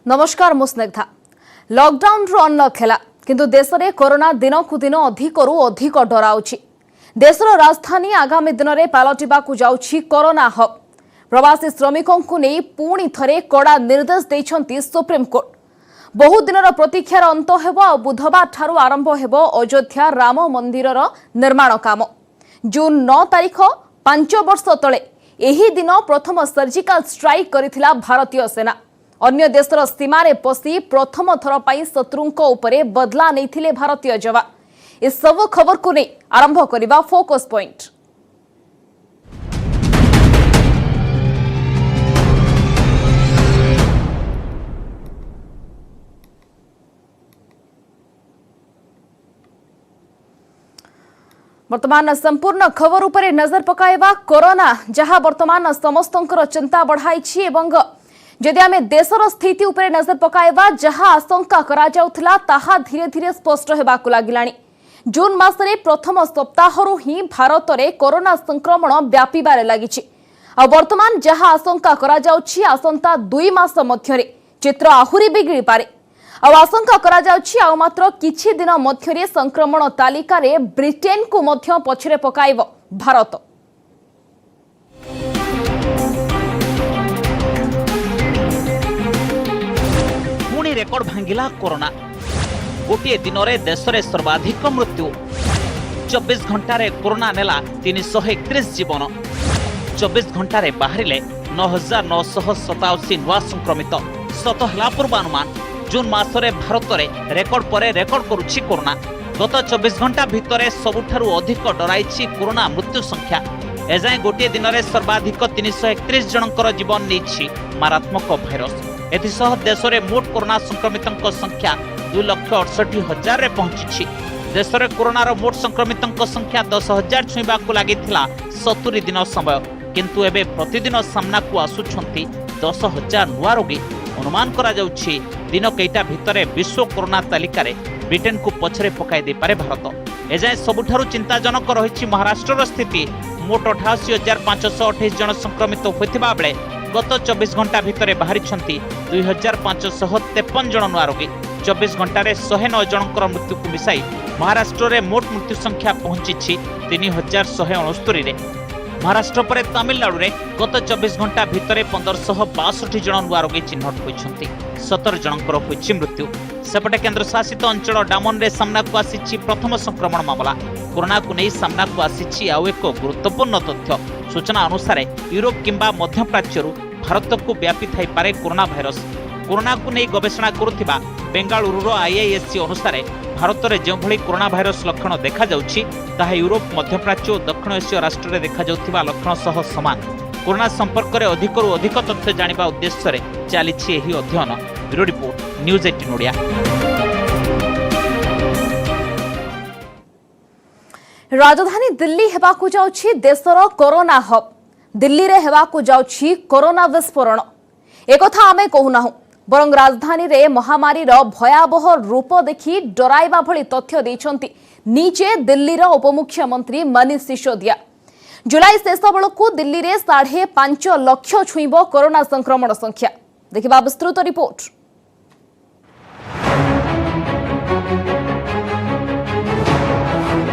नमस्कार मु स्निग्धा। लॉकडाउन रु अनलॉक है किंतु देश में कोरोना दिन को दिन अधिक डराउछि। देशर राजधानी आगामी दिन में पलटिबाकु जाउछि कोरोना हब। प्रवासी श्रमिकों को नहीं पुणी थरे कड़ा निर्देश देइछंती सुप्रीम कोर्ट। बहु दिनर प्रतीक्षार अंत हेबो आ बुधवार ठारू आरंभ हेबो अयोध्या राम मंदिरर निर्माण काम। जून 9 तारीख 5 वर्ष तले एही दिन प्रथम सर्जिकल स्ट्राइक करिथिला भारतीय सेना। अन्य देशर सीमारे पशि प्रथम थर पाई शत्रुंको उपरे बदला नैथिले भारतीय जवान। इस सब खबर को नहीं आरंभ करिबा फोकस पॉइंट। वर्तमान संपूर्ण खबर उपरे नजर पकाइबा। कोरोना जहां वर्तमान समस्तंकर चिंता बढ़ाइछि एवं जदि आमे देशर स्थिति उपरे नजर पकाइबा जहां आशंका करा जाउथला ताहा धीरे धीरे स्पष्ट हेबाकु लागिलाणी। जून मासरे प्रथम सप्ताहरु ही भारत रे कोरोना संक्रमण व्यापीबारे लागिछि। आ वर्तमान जहां आशंका करा जाउछि आसंता 2 मास मध्यरे चित्र आहुरी बिगड़ी पारे। आशंका करा जाउछि आ मात्र किछि दिन मध्यरे संक्रमण तालिका रे ब्रिटेन को मध्य पछरे पकाइबो भारत। पुणी रेकर्ड भांगिला कोरोना। गोटे दिन में देश में सर्वाधिक मृत्यु। 24 घंटे कोरोना नेला 331 जीवन। 24 घंटे बाहर 9,987 नुआ संक्रमित। सत है पूर्वानुमान। जून मासरे भारत में रेकर्ड पर रेकर्ड करुछि कोरोना। गत 24 घंटा भितर सबुठारु अधिक डराइछि कोरोना मृत्यु संख्या। एजाए गोटे दिन में सर्वाधिक 331 जनकर जीवन नहीं मारात्मक भाइरस। एथिसह देश में मोट कोरोना संक्रमितों संख्या 2,68,000 रे पहुंची। देश में कोरोनार मोट संक्रमितों संख्या 10,000 छुईबाकू लागिथिला 70 दिन समय। किंतु एबे प्रतिदिन सामना को आसुछंती 10,000 नुआ रोगी। अनुमान करा जाउछि दिन केइटा भितरे विश्व कोरोना तालिका रे ब्रिटेन को पछरे पकाई दे पारे भारत। एजाए सबुठारु चिंताजनक रहिछि महाराष्ट्र स्थिति। मोट 88,528 जन संक्रमित होइथिबा बेले गत 24 घंटा भितर बाहरी 2,553 जन नुआ रोगी। 24 घंटे 109 जनकर मृत्यु को मिसाई महाराष्ट्र में मोट मृत्यु संख्या पहुंची 3,169 रे। महाराष्ट्र पर तमिलनाडु में गत 24 घंटा भितर 1,562 जन नुआ रोगी चिन्हट होइछंती। 17 जनकर होइछि मृत्यु। सेपटे केंद्र शासित अंचल डामन रे सामना को आसीछि प्रथम संक्रमण मामला। कोरोना को नहीं सामना को आसीछि आउ एक गुरुत्वपूर्ण तथ्य। सूचना अनुसार यूरोप किंबा मध्यप्राच्यरू भारत को व्यापी थाई पारे कोरोना भाइरस। कोरोना को नहीं गवेषणा करुथिबा बेंगालुरुर आईआईएससी अनुसार भारत में जो भली कोरोना भाइरस लक्षण देखा जाउछि ताहा यूरोप मध्यप्राच्य और दक्षिण एशिया राष्ट्र में देखा जाउथिबा लक्षण सह समान। कोरोना संपर्क में अधिकरू अधिक तथ्य जानिबा उद्देश्य रे चालिछि एही अध्ययन। Bureau report news 18 Odia. राजधानी दिल्ली हेबाकु जाउछि देशर कोरोना हब। दिल्ली रे हेबाकु जाउछि कोरोना विस्फोरण। एकथा आमे कहूनाहु बरं राजधानी रे महामारी रो भयावह रूप देखि डराइबा भली तथ्य दैछंती नीचे दिल्ली रो उपमुख्यमंत्री मनीष सिसोदिया। जुलाई शेष बेलकु दिल्ली रे 5.5 लाख छुईबो कोरोना संक्रमण संख्या। देखिबा विस्तृत रिपोर्ट।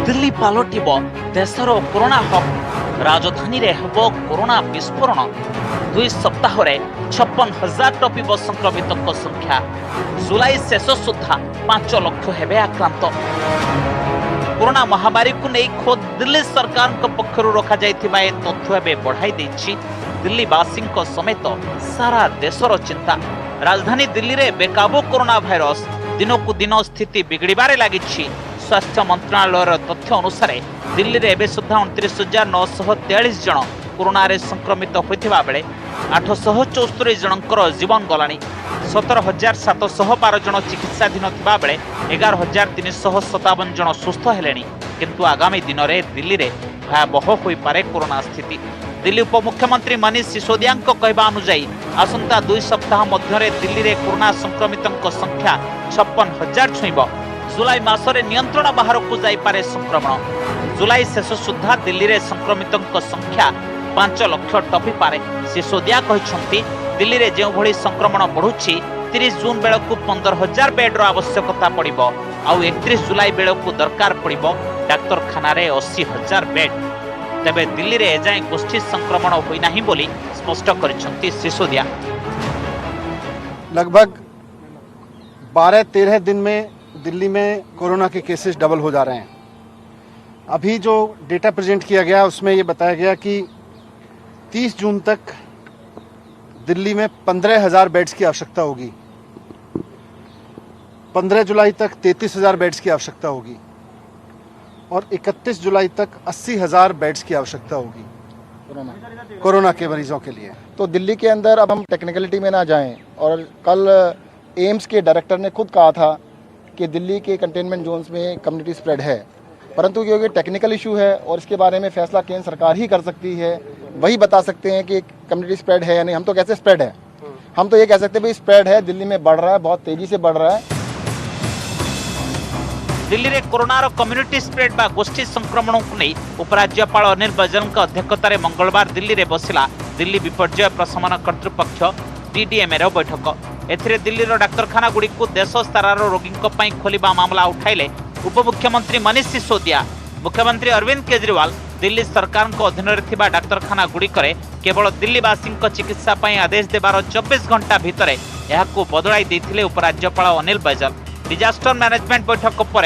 दिल्ली पालटिब देशर कोरोना हब। राजधानी रे हबो कोरोना विस्फोरण। 2 सप्ताह 56,000 टपिब संक्रमितों संख्या। जुलाई शेष सुधा 5 लाख हेबे आक्रांत। कोरोना महामारी को नहीं खोद दिल्ली सरकार पक्षरु रखा जाइथिबा ए तथ्य एबे बढ़ाई दैछि दिल्लीवासी समेत सारा देशर चिंता। राजधानी दिल्ली रे बेकाबू कोरोना भाइरस दिनकू दिन स्थिति बिगड़बारे लागिछि। स्वास्थ्य मंत्रालय तथ्य अनुसार दिल्ली रे एबे सुधा 29,943 जन कोरोना रे संक्रमित होइथिबा बेले 874 जनकर जीवन गलानी। 17,712 जन चिकित्साधीन थिबा बेले 11,357 जन सुस्थ हेलेनी। किंतु आगामी दिन में दिल्ली रे भयावह होई पारे कोरोना स्थिति। दिल्ली उपमुख्यमंत्री मनीष सिसोदिया कहवा अनुसार आसंता 2 सप्ताह मध्य दिल्ली रे कोरोना संक्रमितों संख्या 56,000 छुईब। जुलाई मासरे नियंत्रण बाहर को जाइपारे संक्रमण। जुलाई शेष सुधा दिल्ली रे संक्रमितों संख्या 5 लाख टपी पारे। सिसोदिया कहते दिल्ली रे जो भली संक्रमण बढ़ुछि 29 जून बेलू 15,000 बेड्र आवश्यकता पड़ो आउ 31 जुलाई बेलू दरकार पड़ो डाक्तरखाना 80,000 बेड। तेबे दिल्ली रे एजाए गोष्ठी संक्रमण होइना बोली स्पष्ट करिसेंती सिसोदिया। लगभग 12-13 दिन में दिल्ली में कोरोना के केसेस डबल हो जा रहे हैं। अभी जो डेटा प्रेजेंट किया गया उसमें ये बताया गया कि 30 जून तक दिल्ली में 15,000 बेड्स की आवश्यकता होगी, 15 जुलाई तक 33,000 बेड्स की आवश्यकता होगी और 31 जुलाई तक 80,000 बेड्स की आवश्यकता होगी कोरोना के मरीजों के लिए। तो दिल्ली के अंदर अब हम टेक्निकलिटी में ना जाएं, और कल एम्स के डायरेक्टर ने खुद कहा था कि दिल्ली के कंटेनमेंट जोन्स में कम्युनिटी स्प्रेड है, परंतु क्योंकि टेक्निकल इशू है और इसके बारे में फैसला केंद्र सरकार ही कर सकती है, वही बता सकते हैं कि कम्युनिटी स्प्रेड है या नहीं। हम तो कैसे स्प्रेड है, हम तो ये कह सकते हैं भाई स्प्रेड है, दिल्ली में बढ़ रहा है, बहुत तेजी से बढ़ रहा है। दिल्ली रे कोरोनार कम्युनिटी स्प्रेड बा गोष्ठी संक्रमण को नहीं उपराज्यपाल अनिल बैजल अध्यक्षतार मंगलवार दिल्ली रे बसिला दिल्ली विपर्यय प्रशमन कर्तृपक्ष डीडीएमए बैठक। एथिरे दिल्ली डाक्तरखाना गुड़ी को देश स्तर रोगी खोलिबा मामला उठाइले उपमुख्यमंत्री मनीष सिसोदिया। मुख्यमंत्री अरविंद केजरीवाल दिल्ली सरकार अधीन डाक्तरखाना गुड़िकरे केवल दिल्लीवासी चिकित्सा आदेश देवार 24 घंटा भितर यहां बदलाई देथिले उपराज्यपाल अनिल बैजल। डिजास्टर मैनेजमेंट बैठक पर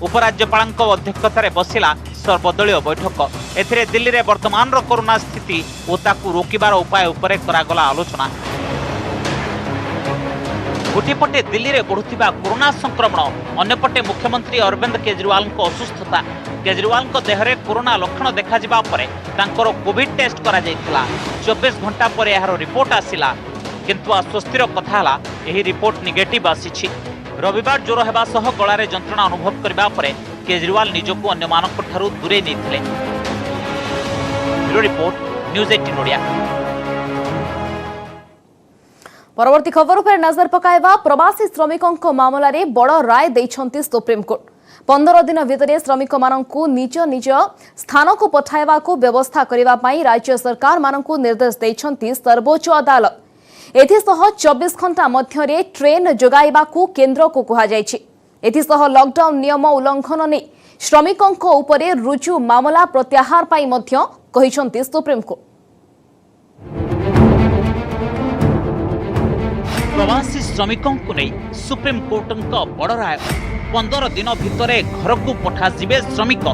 उपराज्यपाल अध्यक्षतार बसिला सर्वदलीय बैठक। एथिरे दिल्ली रे वर्तमान कोरोना स्थिति और ताकू रोकिबार उपाय उपरे करागला आलोचना। गोटेपटे दिल्ली रे बढ़ुथिबा कोरोना संक्रमण, अन्यपटे मुख्यमंत्री अरविंद केजरीवाल असुस्थता। केजरीवाल देहरे कोरोना लक्षण देखा जिबा परे तांकर कोविड टेस्ट करा जायतिला। 24 घंटा पर यार रिपोर्ट आसिला, किंतु आश्वस्तिर कथा हला एही रिपोर्ट नेगेटिव आसीछि। रविवार ज्वर हेबा सह गଳାରେ ଯନ୍ତ୍ରଣା अनुभव करबा परे केजरीवाल निजको अन्य मानक ठारू दूरे नेथिले। Bureau report news 18 Odia. परवर्ती खबर पर नजर पकाइबा। प्रवासी श्रमिकों मामला रे बड़ राय दैछंती सुप्रीम कोर्ट। 15 दिन भितर श्रमिक मानकु निज निज स्थान को पठाइबा को व्यवस्था करिबा पई राज्य सरकार मानकु निर्देश दैछंती सर्वोच्च अदालत। एथिसह 24 घंटा मध्यरे ट्रेन जोगाइबाकू केंद्र को कहा जायछि। एथिसह लॉकडाउन नियम उल्लंघन ने श्रमिकों उपरे रुजु मामला प्रत्याहार पाई मध्य कहिसंती सुप्रीम कोर्ट। प्रवासी श्रमिकों को नहीं सुप्रीम कोर्ट बड़ राय। 15 दिन भितर घर को पठाଯିबे श्रमिक,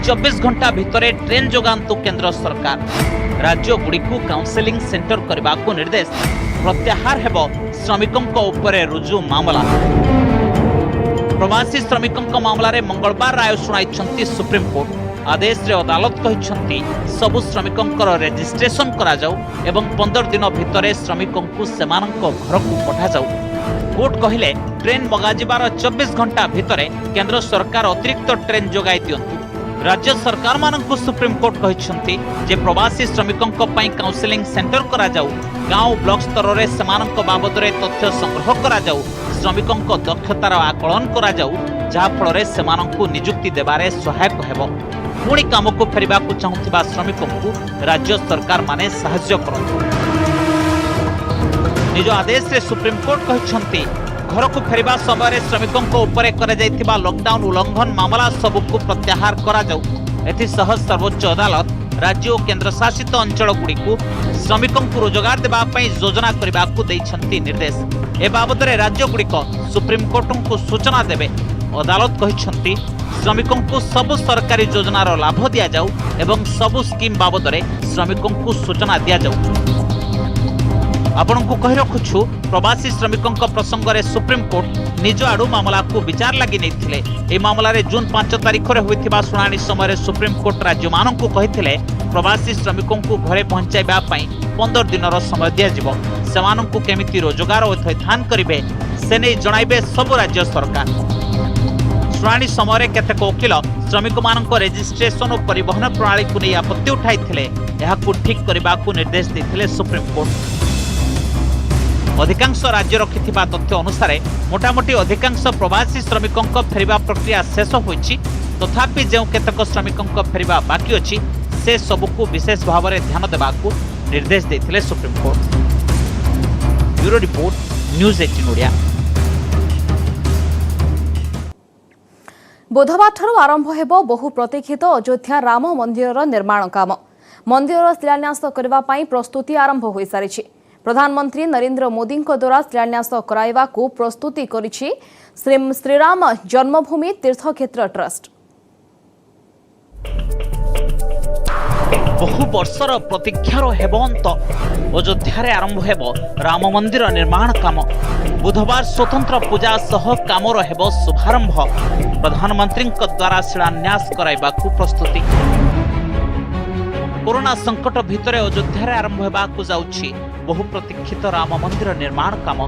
24 घंटा भितर ट्रेन जोगांतु केंद्र सरकार। राज्य गुड़ी को काउंसेलिंग सेंटर करने को निर्देश। प्रत्याहार हेब श्रमिकों उपरे रुजु मामला। प्रवासी श्रमिकों मामला रे मंगलवार राय शुणाई सुप्रीम कोर्ट। आदेश रे अदालत कहिसंती सबु श्रमिकों रेजिस्ट्रेशन करा जाऊ एवं 15 दिन भितर श्रमिकों को सेमानक घर को पठा जाऊ। कोर्ट कहिले ट्रेन मगाजिबार 24 घंटा भितर केंद्र सरकार अतिरिक्त ट्रेन जोगाई दियंतु। राज्य सरकार मानकु सुप्रीम कोर्ट कहिसंती जे प्रवासी श्रमिकों पई काउंसेलिंग सेंटर करा जाऊ, गांव ब्लॉक स्तर रे सेमानक बाबद रे तथ्य संग्रह करा जाऊ, श्रमिकों दक्षतार आकलन करा जाऊ, जहा फल रे सेमानकु नियुक्ति देबारे सहायक हेबो। पुणी काम को फेरिबा को चाहुथिबा श्रमिकों को राज्य सरकार माने सहायता करंतु। निज आदेश रे सुप्रीम कोर्ट कहिसंती घर को फेरिबा समय श्रमिकों उपरे करे जाइथिबा लॉकडाउन उल्लंघन मामला सबको प्रत्याहार करा जाऊ। एथि सह सर्वोच्च अदालत राज्य और केंद्र शासित अंचल गुड़ी को श्रमिकों को रोजगार देबा पई योजना करबा को दैछंती निर्देश। ए बाबद रे राज्य गुड़ी को सुप्रीम कोर्ट को सूचना देबे। अदालत कहिसंती श्रमिकों को सब सरकारी योजनार लाभ दिया जाऊ एवं सब स्कीम बाबद रे श्रमिकों को सूचना दिया जाऊ। आपण को कहि रखुछु प्रवासी श्रमिकों प्रसंग रे सुप्रीम कोर्ट निज आडू मामला को विचार लगी नैथिले। ए मामला रे जून 5 तारिख रे होइथिबा सुनानी समय सुप्रीम कोर्ट राज्य मानन को कहिथिले प्रवासी श्रमिकों को घरे पहुंचाइबा पई 15 दिनर समय दिया जिवो। सेमानन को केमिति रोजगार और थैथान करिवे से नै जणाइबे सब राज्य सरकार। सुनानी समय केतेक वकील श्रमिक मानक रेजिस्ट्रेशन और परिवहन प्रणाली को नहीं आपत्ति उठाइथिले। एहाकु ठीक करबा को निर्देश दैथिले सुप्रीम कोर्ट। अधिकांश राज्य रखिथिबा तथ्य अनुसार मोटामोटी अधिकांश प्रवासी श्रमिकों फेरिबा प्रक्रिया शेष होइछि। तथापि जो केतक श्रमिकों फेरिबा बाकी अछि से सबको विशेष भाव में ध्यान देबाकू निर्देश देथिले Supreme Court. Bureau report news 18 Odia. बुधवार आरंभ हेबो बहु प्रतीक्षित अयोध्या राम मंदिर निर्माण काम। मंदिर शिलान्यास करने प्रस्तुति आरंभ हो सारी। प्रधानमंत्री नरेंद्र मोदी द्वारा शिलान्यास कराइबा को प्रस्तुति करिछि श्रीराम जन्मभूमि तीर्थक्षेत्र ट्रस्ट। बहु वर्षर प्रतीक्षार हेबंत अयोध्या आरंभ हेब राम मंदिर निर्माण काम। बुधवार स्वतंत्र पूजा सह कामर हेब शुभारंभ। प्रधानमंत्री द्वारा शिलान्यास कराइबा को प्रस्तुति। कोरोना संकट भितर अयोध्या आरंभ हेबाकु जाउछि बहु प्रतीक्षित राम मंदिर निर्माण काम।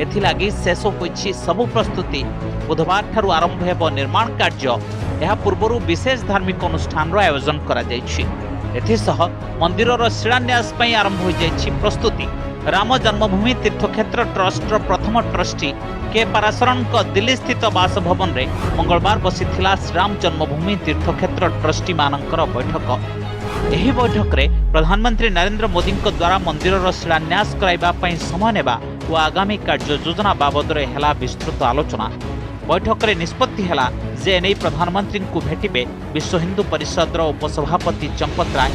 एथिलागी शेष होइछि सबु प्रस्तुति। बुधवार ठारू आरंभ हेब निर्माण कार्य। यह पूर्वरु विशेष धार्मिक अनुष्ठान आयोजन करा जाइछि। एथिसह मंदिरर शिलान्यास पई आरंभ हो जाइछि प्रस्तुति। राम जन्मभूमि तीर्थक्षेत्र ट्रस्टर प्रथम ट्रस्टी के पराशरण दिल्ली स्थित बासभवन रे मंगलवार बसिथिला श्रीराम जन्मभूमि तीर्थक्षेत्र ट्रस्टी मानकर बैठक। एही बैठक रे प्रधानमंत्री नरेंद्र मोदी द्वारा मंदिरर शिलान्यास कराइबा पई समय नेबा और आगामी कार्य योजना बाबद रे हेला विस्तृत आलोचना। बैठक रे निष्पत्ति हेला जे एनै प्रधानमंत्री को भेटिबे विश्व हिंदू परिषद उपसभापति चंपत राय।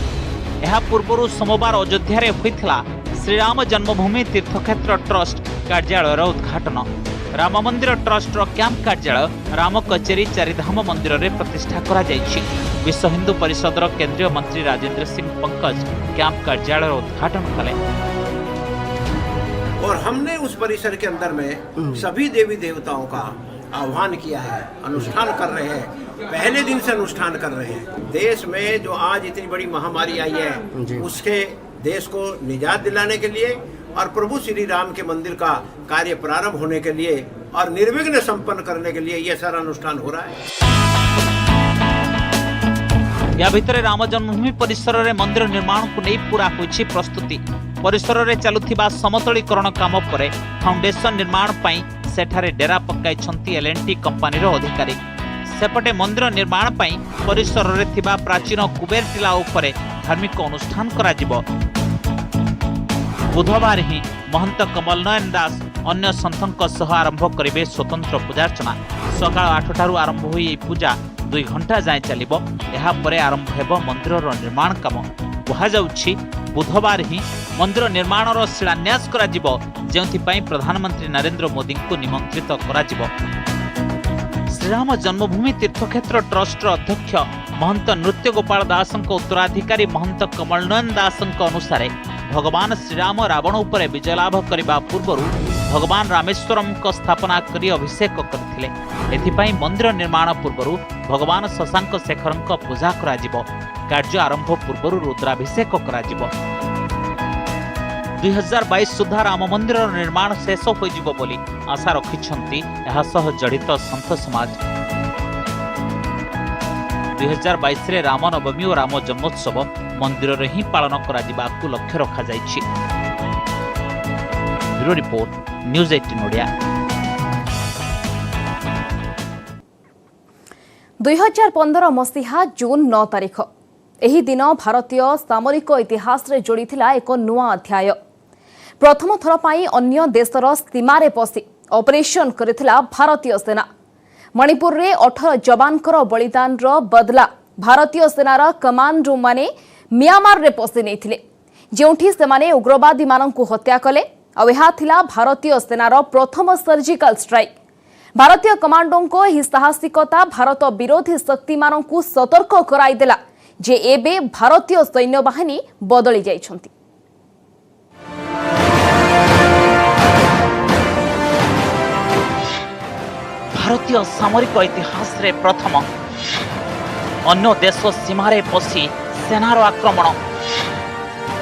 एहा पूर्वरु सोमवार अयोध्या रे होइथिला श्रीराम जन्मभूमि तीर्थक्षेत्र ट्रस्ट कार्यालयर उद्घाटन। राम मंदिर ट्रस्टर कैंप कार्यालय राम कचेरी चारिधाम मंदिर रे प्रतिष्ठा करा जाइछि। विश्व हिंदू परिषद केंद्रीय मंत्री राजेंद्र सिंह पंकज कैंप कार्यालय उद्घाटन कले। और हमने उस परिसर के अंदर में सभी देवी देवताओं का आह्वान किया है, अनुष्ठान कर रहे हैं। पहले दिन से अनुष्ठान कर रहे हैं। देश में जो आज इतनी बड़ी महामारी आई है उसके देश को निजात दिलाने के लिए और प्रभु श्री राम के मंदिर का कार्य प्रारंभ होने के लिए और निर्विघ्न संपन्न करने के लिए यह सारा अनुष्ठान हो रहा है। या भितर राम जन्मभूमि परिसर रे मंदिर निर्माण को नहीं पूरा होइछि प्रस्तुति। परिसर रे चालुथिबा समतलीकरण काम परे फाउंडेशन निर्माण पई सेठारे डेरा पकाइछंती एलएनटी कंपनी रो अधिकारी। सेपटे मंदिर निर्माण पई परिसर रे थिबा प्राचीन कुबेर टिला उपरे धार्मिक अनुष्ठान करा जिवो। बुधवार ही महंत कमल नयन दास अन्य संतों सह आरंभ करेंगे स्वतंत्र पूजार्चना। सकाळ 8 ठारू आरंभ हुई यह पूजा 2 घंटा जाए चलिबो। एहा परे आरंभ हेबो मंदिरर निर्माण काम। कुहाଯାଉଛି बुधवार ही मंदिर निर्माणर शिलान्यास करा जिवो, जेउथिपाई प्रधानमंत्री नरेंद्र मोदी को निमंत्रित करा जिवो। श्रीराम जन्मभूमि तीर्थक्षेत्र ट्रस्ट अध्यक्ष महंत नृत्य गोपाल दास उत्तराधिकारी महंत कमल नयन दास अनुसार भगवान श्रीराम रावण उपरे विजय लाभ करने पूर्व भगवान रामेश्वरम स्थापना करी अभिषेक करथिले। एथिपाई मंदिर निर्माण पूर्व भगवान शशांक शेखर पूजा करा जिवो। कार्य आरंभ पूर्व रुद्राभिषेक करा जिवो। 2022 सुधा राम मंदिर निर्माण शेष हो जिवो बोली आशा रखिछंती एहा सह जड़ित संत समाज। 2022 रे राम नवमी और राम जन्मोत्सव मंदिर रे ही पालन करा जिबाकु लक्ष्य रखा जाइछि। Bureau report news 18 Odia. 2015 मसीहा जून 9 तारिख एही दिन भारतीय सामरिक इतिहास रे जोड़ीथिला एक नुआ अध्याय। प्रथम थर पाई अन्य देशर सीमारे पसी ऑपरेशन करिथिला भारतीय सेना। मणिपुर रे 18 जवानकर बलिदान रो बदला भारतीय सेनार कमांडो माने म्यांमार रे पसी नेथिले, जेउठी सेमाने उग्रवादी माननकु हत्या कले। आ एहा थिला भारतीय सेनार प्रथम सर्जिकल स्ट्राइक। भारतीय कमांडों को ही साहसिकता भारत विरोधी शक्ति माननकु सतर्क कराई देला जे एबे भारतीय सैन्य बाहिनी बदली जाइछंती। भारतीय सामरिक इतिहास रे प्रथम अन्य देश सीमारे पसी सेनार आक्रमण।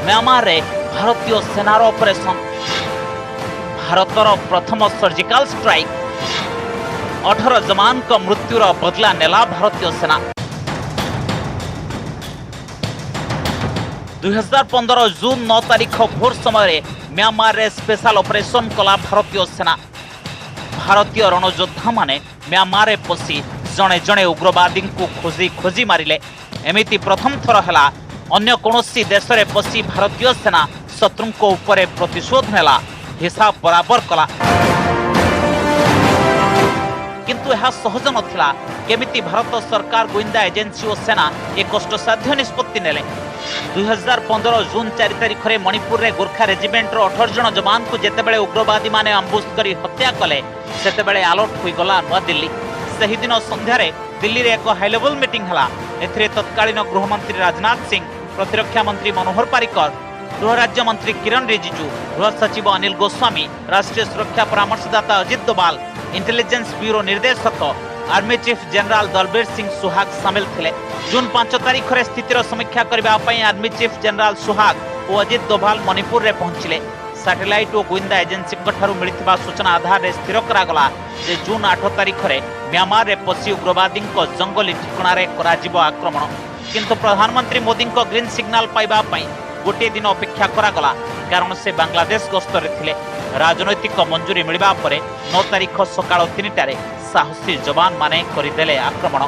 म्यांमार रे भारतीय सेनार ऑपरेशन। भारतर प्रथम सर्जिकल स्ट्राइक। 18 जवान का मृत्युर बदला नेला भारतीय सेना। 2015 जून 9 तारिख भोर समय म्यांमार रे स्पेशल ऑपरेशन कला भारतीय सेना। भारतीय रणयोद्धा माने म्यांमार रे पसी जणे जणे उग्रवादी को खोजी खोजी मारिले। एमिति प्रथम थर हला अन्य कोनोसी देश रे पसी भारतीय सेना शत्रु को ऊपर प्रतिशोध नेला। हिसाब बराबर कला किंतु यह सहज नथिला केमिति भारत सरकार गोइंदा एजेंसी और सेना एक कष्टसाध्य निष्पत्ति नेले 2015 जून 4 तारिख में मणिपुर रे गोरखा रेजिमेंटर 18 जन जवान को जेतेबेले उग्रवादी माने अम्बुश करी हत्या कले सेतेबेले अलर्ट होई गला नुआ दिल्ली। सही दिन संध्यारे दिल्ली रे एक हाई लेवल मीटिंग हला। एथिरे तत्कालीन गृहमंत्री राजनाथ सिंह, प्रतिरक्षा मंत्री मनोहर पारिकर, गृह राज्य मंत्री किरण रिजिजू, गृह सचिव अनिल गोस्वामी, राष्ट्रीय सुरक्षा परामर्शदाता अजित डोभाल, इंटेलिजेंस ब्यूरो निर्देशक army chief general Dalbir Singh Suhag सामिल थिले। जून 5 तारिख रे स्थितिर समीक्षा करबा पई आर्मी चीफ जनरल सुहाग और अजित डोभाल मणिपुर रे पहुंचिले। सैटेलाइट और गोइंदा एजेंसी ठारू मिलिथिबा सूचना आधार रे स्थिर करागला जे जून 8 तारिख रे म्यांमार रे पसी उग्रवादी जंगली ठिकाना रे कराजिबो आक्रमण। किंतु प्रधानमंत्री मोदी ग्रीन सिग्नल पाइबा पई गोटे दिन अपेक्षा करागला कारण से बांग्लादेश गस्तरे थिले। राजनैतिक मंजूरी मिलवा परे 9 तारिख सकाळ 3टारे साहसी जवान माने करिदेले आक्रमण।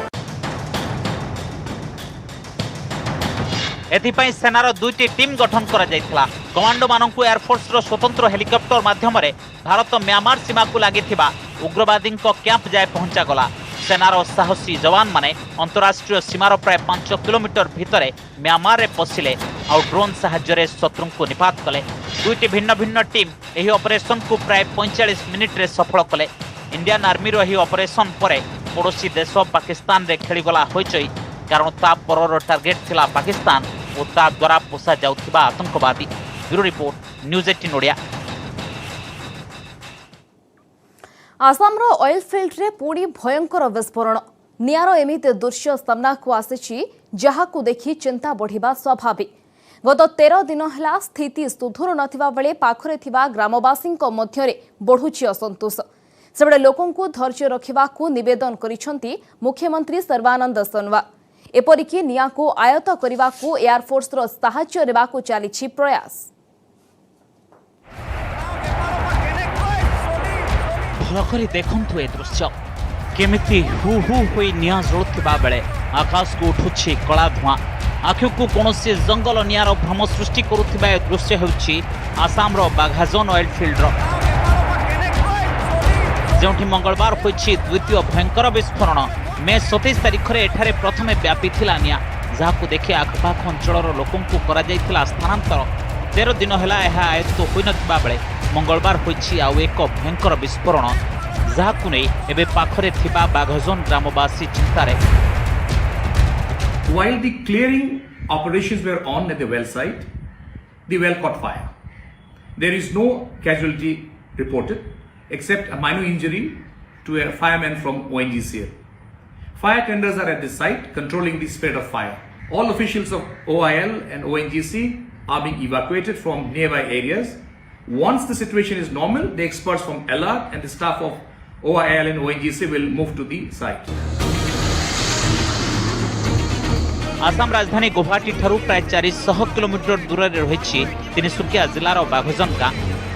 एथिपाई सेनार 2टी टीम गठन करा जायथिला। कमांडो मानकु एयरफोर्स रो स्वतंत्र हेलिकॉप्टर माध्यम रे भारत म्यांमार सीमा को लागिथिबा उग्रवादी कैंप जाए पहुंचा गला। सेनार साहसी जवान माने अंतरराष्ट्रीय सीमार प्राय 5 किलोमीटर भितरे म्यांमार रे पसिले और ड्रोन सहाय्य शत्रु को निपात कले। 2टी भिन्न भिन्न टीम एही ऑपरेशन को प्राय 45 मिनिट रे सफल कले। इंडियन आर्मी रो एही ऑपरेशन परे पड़ोसी देश पाकिस्तान रे खेलीगला होइचई कारण ता परर टार्गेट थिला पाकिस्तान और ता द्वारा पोसा जाउथिबा आतंकवादी। Bureau report news 18 Odia. आसामर ऑयल फील्ड रे पुणी भयंकर विस्फोरण। निआर एमिति दृश्य सामना को आसिछि जहाकु देखि चिंता बढ़िबा स्वाभाविक। गत 13 दिन हला स्थिति सुधुर नथिबा बेले पाखरे थिबा ग्रामवासी मध्यरे बढ़ुछि असंतोष। सेबडे लोकों को धैर्य रखिबाकु निवेदन करिसंती मुख्यमंत्री सर्बानंद सोनोवाल। एपरिकी निया को आयत्त करने एयरफोर्स रो साहाय्य नेबाकु चलिछि प्रयास। भलकरी देखंतु ए दृश्य केमिति हु हु होई निया जळुथिबा बेले आकाश को उठुछि कला धुआं। आखि को कोनोसी जंगल नियार भ्रम सृष्टि करुथिबा ए दृश्य हेउछि आसाम रो बाघाजन ऑयल फील्ड रो जोंठी मंगलवार होइछि द्वितीय भयंकर विस्फोरण। मे 27 तारिख रे एठारे प्रथमे व्यापी थिला निया जाहाकु देखि आखपाख अंचलर लोकों को करा जायथिला स्थानांतर। 13 दिन हला एहा आयत्त होई नथिबा बेले मंगलवार होइछि आउ एक भयंकर विस्फोरण जाहाकु नै एबे पाखरे थिबा बाघजन ग्रामवासी चिंतारे। While the clearing operations were on at the well site, the well caught fire. There is no casualty reported except a minor injury to a fireman from ONGCL. Fire tenders are at the site controlling the spread of fire. All officials of OIL and ONGC are being evacuated from nearby areas. Once the situation is normal, the experts from LR and the staff of OIL and ONGC will move to the site. Assam राजधानी गुवाहाटी ठारू प्राय 400 kilometre दूर रे रहिछि तिनिसुकिया जिल्लार बाघजन गाँ।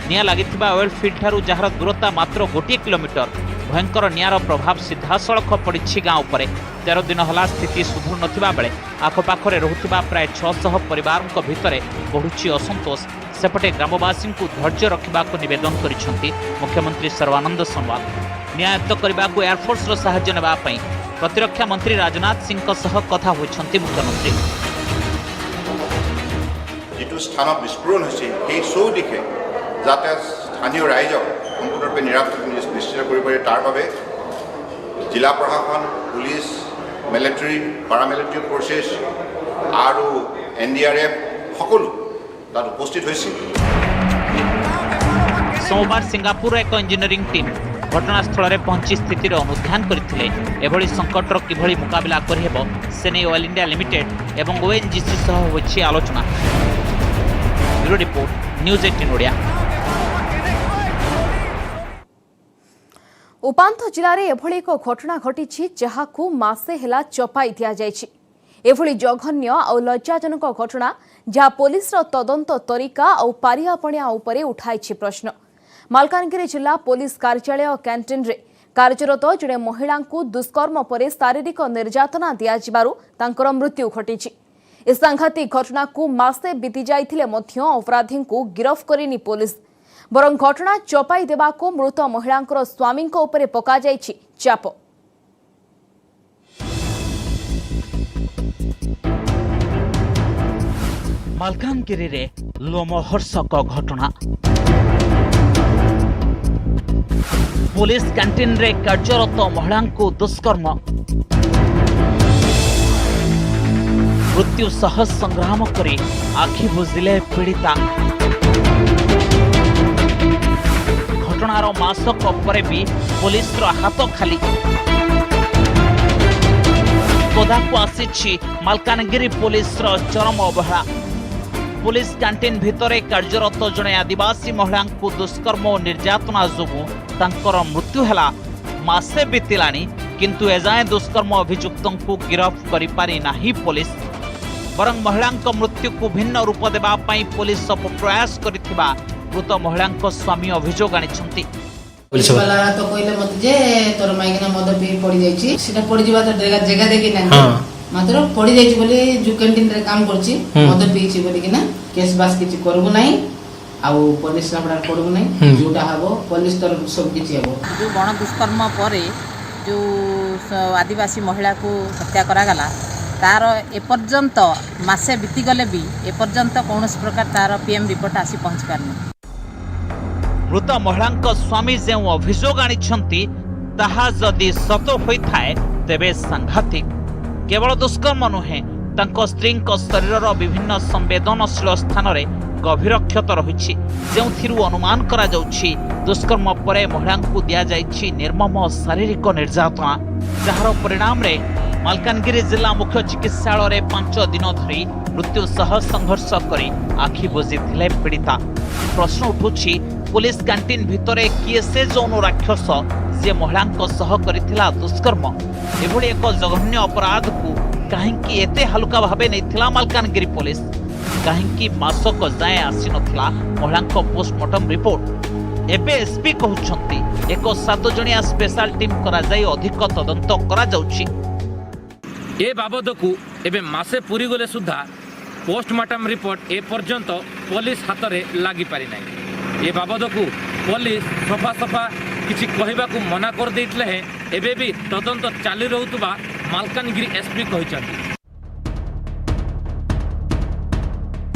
निया लागिथिबा oil field ठारू जहार दूरता मात्र 1 किलोमीटर भयंकर नियार प्रभाव सीधासलख पड़िछि गाँ उपरे। 13 दिन हला स्थिति सुधुर नथिबा बेले आखपाखरे रहुथिबा प्राय 600 परिवारक भितरे बढ़ुछि असंतोष। सेपटे ग्रामवासी को धैर्य रखिबाकु निवेदन करिसंती मुख्यमंत्री सर्बानंद सोनोवाल। न्यायत्त करबाकु एयरफोर्स रो सहाय्य नेबा पई प्रतिरक्षा मंत्री राजनाथ सिंह सह कथा होइछंती मुख्यमंत्री। जितु स्थान विस्फोरण होइছে সেই সৌ দিকে যাতে স্থানীয় ৰাইজক সম্পূৰ্ণৰূপে নিশ্চিত কৰিব পাৰে তাৰ বাবে জিলা প্ৰশাসন, পুলিচ, মিলিটাৰী, পাৰামিলিটাৰী ফোৰ্চেছ আৰু NDRF সকলো তাত উপস্থিত হৈছিল। सोमवार सिंगापुर एक इंजीनियरिंग टीम घटनास्थल में पहुंची स्थितिर अनुध्यान करथिले। एभली संकटर किभली मुकाबला करिहेबो सेने ऑयल इंडिया लिमिटेड एवं ONGC सह होछि आलोचना। Bureau report news 18 Odia. उपांत जिले में एभली एक घटना घटी जहाकू मासे हेला चपाई दिया जायछि। एभली जघन्य और लज्जाजनक घटना जहाँ पुलिस तदंत तरीका और पारियापणिया उपरे उठाई प्रश्न। मालकानगिरी जिला पुलिस कार्यालय कैंटीन रे कार्यरत जड़े महिला दुष्कर्म पर शारीरिक निर्यातना दियाजिबारु तांकर मृत्यु घटी। इस सांघातिक घटना को मासे बीती जाइथिले मध्य अपराधी को गिरफ करिनी पुलिस। बरं घटना चपाई देबाको मृत महिलांकर स्वामींक उपरे पका जाइछि चाप। मालकानगिरी रे लोमहर्षक घटना। पुलिस कैंटीन रे कार्यरत महिला को दुष्कर्म, मृत्यु सह संग्राम करी आखि बुझिले पीड़िता। घटनार मासक परे भी पुलिस हाथ खाली। पदाकू आसी मालकानगिरी पुलिस चरम अवहेला। पुलिस कैंटीन भितरे कार्यरत जड़े आदिवासी महिला को दुष्कर्म और निर्यातना जोगु तांकर मृत्यु हैला। मासे बीतिलानी किंतु एजाए दुष्कर्म अभियुक्त को गिरफ्त करि पारि नाही पुलिस। बरं महिला मृत्यु को भिन्न रूप देबा पई पुलिस सब प्रयास करिथिबा मृत महिला स्वामी अभियोग आनिछंती। पुलिस वाला तो कहले मत जे तोर माइकना मद पी पड़ी जाईची सीधा पड़ी जीवा तो जगह देखि ना मात्र पड़ी जाईची बोली जु कैंटीन रे काम करची मद पीची बोली कि ना केस बास किछि करबो नाही आउ पुलिस लाबडा करबो नाही जोटा हबो पुलिस तर सब किछि हबो। जो गण दुष्कर्म परे जो आदिवासी महिला को हत्या करा गला तार एपर्यंत मासे बीती गले भी एपर्यंत कौन प्रकार तार पीएम रिपोर्ट आसी पहुंच पारनी। मृत महिला स्वामी जो अभियोग आनिछंती ताहा जदि सत होइथाए तेबे सांघातिक। केवल दुष्कर्म नुहे तांको स्त्री शरीर विभिन्न संवेदनशील स्थान रे गभीर क्षत रही जो अनुमान करा जाउछि दुष्कर्म परे महिला को दिया जाइछि निर्मम शारीरिक निर्यातना जार परिणाम रे मालकानगिरी जिला मुख्य चिकित्सालय 5 दिन धरी मृत्यु सह संघर्ष करी आखि बुझिथिले पीड़िता। प्रश्न उठुछि पुलिस कैंटीन भितरे किए से जौन राक्षस जे महिला सह करिथिला दुष्कर्म। एभଳି एक जघन्य अपराध को काहेकि एते हल्का भावे नैथिला मालकानगिरी पुलिस। काहेकि मासक जाए आसी नथिला महिला पोस्टमार्टम रिपोर्ट। एबे एसपी कहउछंती एक 7 जणिया स्पेशल टीम करा जाई अधिक तदंत करा जाउछि। ए बाबद को एबे मासे पूरी गले सुधा पोस्टमार्टम रिपोर्ट ए पर्यंत पुलिस हाथ में लगी पारि नाही। ए बाबद को पुलिस सफा सफा किछि कहबा को मना कर देइतले है एबे भी तदंत चालू रहउतबा मालकानगिरी एसपी कहिसथि।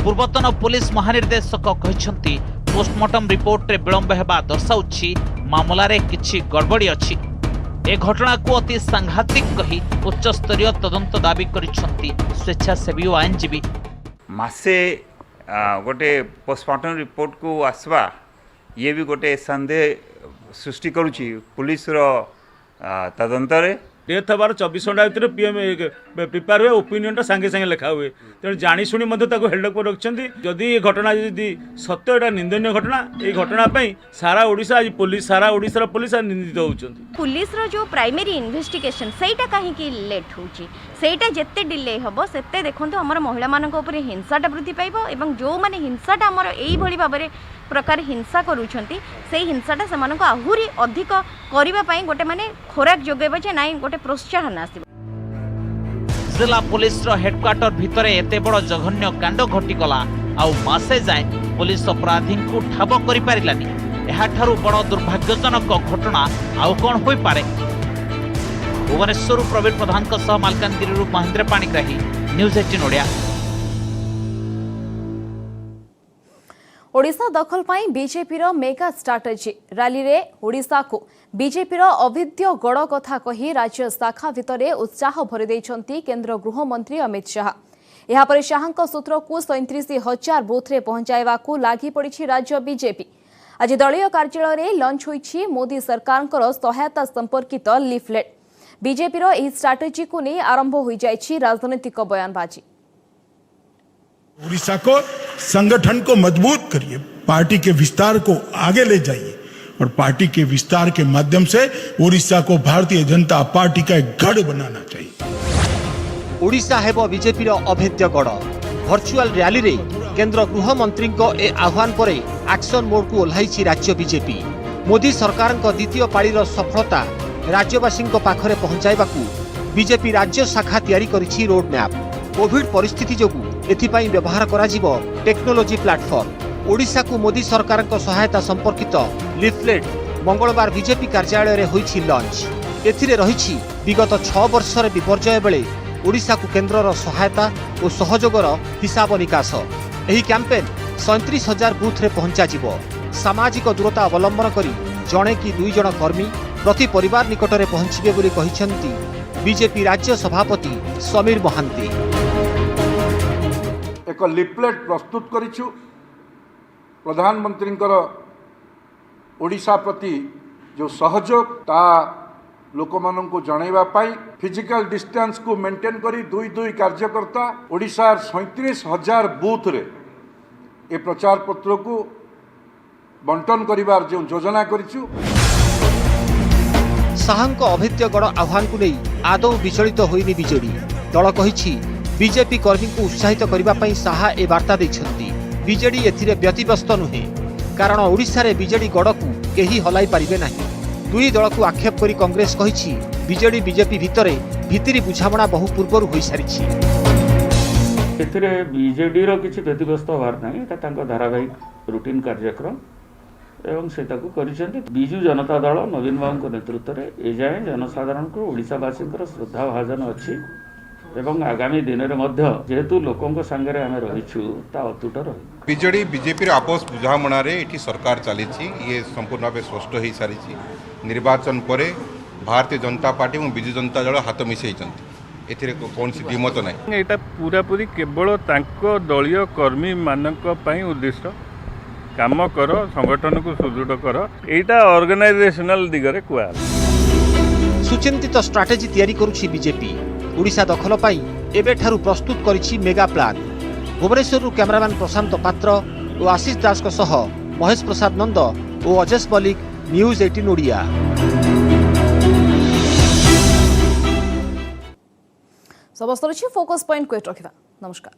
पूर्वतन पुलिस महानिर्देशक कहिसथि पोस्टमार्टम रिपोर्ट रे विलंब हेबा दर्शाउछि मामला रे किछि गड़बड़ी अछि। ए घटना को अति सांघातिक कही उच्च स्तरीय तदंत दाबी करिसथि स्वेच्छासेवी और आईनजीवी। मासे गोटे पोस्टमार्टम रिपोर्ट को आसवा ये भी गोटे संदेह सृष्टि करुछि पुलिस रो तदंत रे। डेथ हबार 24 घंटा भितर पीएम प्रिपेयर हुए ओपिनियन सांगे सांगे लिखा हुए तेणु जाशुणी हेल्डअप पर रखिंट। जदि ये घटना जदि सत्य एटा निंदनीय घटना ये घटना सारा ओडिशा आज पुलिस सारा ओडिशा पुलिस निंदित होउछंती। पुलिस रो जो प्राइमरी इन्वेस्टिगेशन सेटा कहीं लेट होउची सेटा जेते डिले हबो सेते देखंतु हमर महिला मानक ऊपर हिंसाटा वृद्धि पाइबो एवं जो माने हिंसाटा हमर एई भली भाबरे प्रकार हिंसा करूछंती से हिंसाटा से मानको आहुरी अधिक करिबा पई गोटे माने खोराक जोगेबो जे नाइ गोटे प्रोत्साहन आसीबो। जिला पुलिस रो हेडक्वार्टर भितरे एते बड़ जघन्य कांड घटी गला आउ मासे जाए पुलिस अपराधी को ठाब करि पारिलानी। एहा ठारू बड़ दुर्भाग्यजनक घटना आउ कोन होई पारे। भुवनेश्वर प्रवीण प्रधान का सह मालकानगिरी महेंद्र पाणिग्राही न्यूज 18 ओडिया। ओडिशा दखल पाई बीजेपी रो मेगा स्ट्राटेजी रैली रे ओडिशा को बीजेपी रो अभिद्य गड़ कथा कही राज्य शाखा भितरे उत्साह भरी दैछंती केंद्र गृह मंत्री अमित शाह। यहाँ पर शाहଙ୍କ सूत्र को 37,000 बूथ रे पहुंचाइबा को लागि पड़िछि राज्य बीजेपी। आज दलीय कार्यालय रे लॉन्च होईछि मोदी सरकारଙ୍କର सहायता संपर्कित लिफलेट। बीजेपी रो एही स्ट्राटेजी को नै आरंभ होई जाईछि राजनीतिक बयानबाजी। उड़ीसा को संगठन को मजबूत करिए, पार्टी के विस्तार को आगे ले जाइए और पार्टी के विस्तार के माध्यम से उड़ीसा को भारतीय जनता पार्टी का एक गढ़ बनाना चाहिए। उड़ीसा हेबो बीजेपी रो अभेद्य गढ़। वर्चुअल रैली रे केंद्र गृह मंत्री को ए आह्वान पर एक्शन मोड को ओह्लाइछि राज्य बीजेपी। मोदी सरकार को द्वितीय पाड़ी रो सफलता राज्यवासी पाखरे पहुंचाइबाकू बीजेपी राज्य शाखा तैयारी करिछि रोड मैप। कोविड परिस्थिति जोगु एथिपाई व्यवहार कराजिबो टेक्नोलोजी प्लाटफॉर्म। ओडिशा को मोदी सरकार सहायता संपर्कित लिफलेट मंगलवार बीजेपी कार्यालय में होईछि लॉन्च। एथिरे रहिछि विगत 6 वर्षर विपर्यय बेले ओडिशा को केन्द्रर सहायता और सहयोगर हिसाब निकास। एही कैंपेन 37,000 बूथ रे पहुंचा जिवो। सामाजिक दूरता अवलंबन करी जणे कि 2 जण कर्मी प्रति परिवार निकट में पहुंचबे बोली कहिसेंती बीजेपी राज्य सभापति समीर महांती। एक लिफलेट प्रस्तुत करिछु प्रधानमंत्री ओडिशा प्रति जो सहयोग ता लोक मान को जनइबा पाई फिजिकल डिस्टेंस को मेंटेन करी 2 कार्यकर्ता ओडिशा 37,000 बूथ रे ए प्रचार पत्र को बंटन करिवार जो योजना करिछु। साहांक अभेद्यगढ़ आह्वान को नहीं आदौ विचलित होइनि बीजेडी। दल कहिछि बीजेपी कर्मी को उत्साहित करबा पई साहा ए वार्ता दैछंती। बीजेडी एथिरे व्यतिव्यस्त नुहे कारण ओडिशा रे बीजेडी गड़ को केही हलाई पारिबे नाही। दुई दल को आक्षेप करी कांग्रेस कहिछि बीजेडी बीजेपी भितरे भितरी बुझामणा बहु पूर्व होई सारिछि। एथिरे बीजेडी रो किछि व्यतिव्यस्त होबार नाही एटा तांको धारावाहिक रूटीन कार्यक्रम एवं से विजु जनता दल नवीन बाबू नेतृत्व में एजाए जनसाधारण को ओडिशावासी श्रद्धा भाजन अच्छी एवं आगामी दिन में जेहेतु लोकों सांगे आम रहीचु अतुट रही बीजेडी बीजेपी आपस बुझामणा ये सरकार चली ये संपूर्ण भाव स्पष्ट हो सारी निर्वाचन पर भारतीय जनता पार्टी और विजु जनता दल हाथ मिसई कौन द्विमत ना यहाँ पूरा पूरी केवल दलीय कर्मी मानक उद्दिष्ट काम कर संगठन को सुदृढ़ कर एटा ऑर्गेनाइजेशनल दिगरे कुआ सुचिंतित स्ट्राटेजी तैयारी करुछि बीजेपी। ओडिशा दखल पाई एबेठारु प्रस्तुत करिछि मेगा प्लान। भुवनेश्वर कैमरामैन प्रशांत पात्र और आशीष दास सह महेश प्रसाद नंद और अजेश मलिक, न्यूज 18 ओडिया। समस्त फोकस पॉइंट को रखिबा। नमस्कार।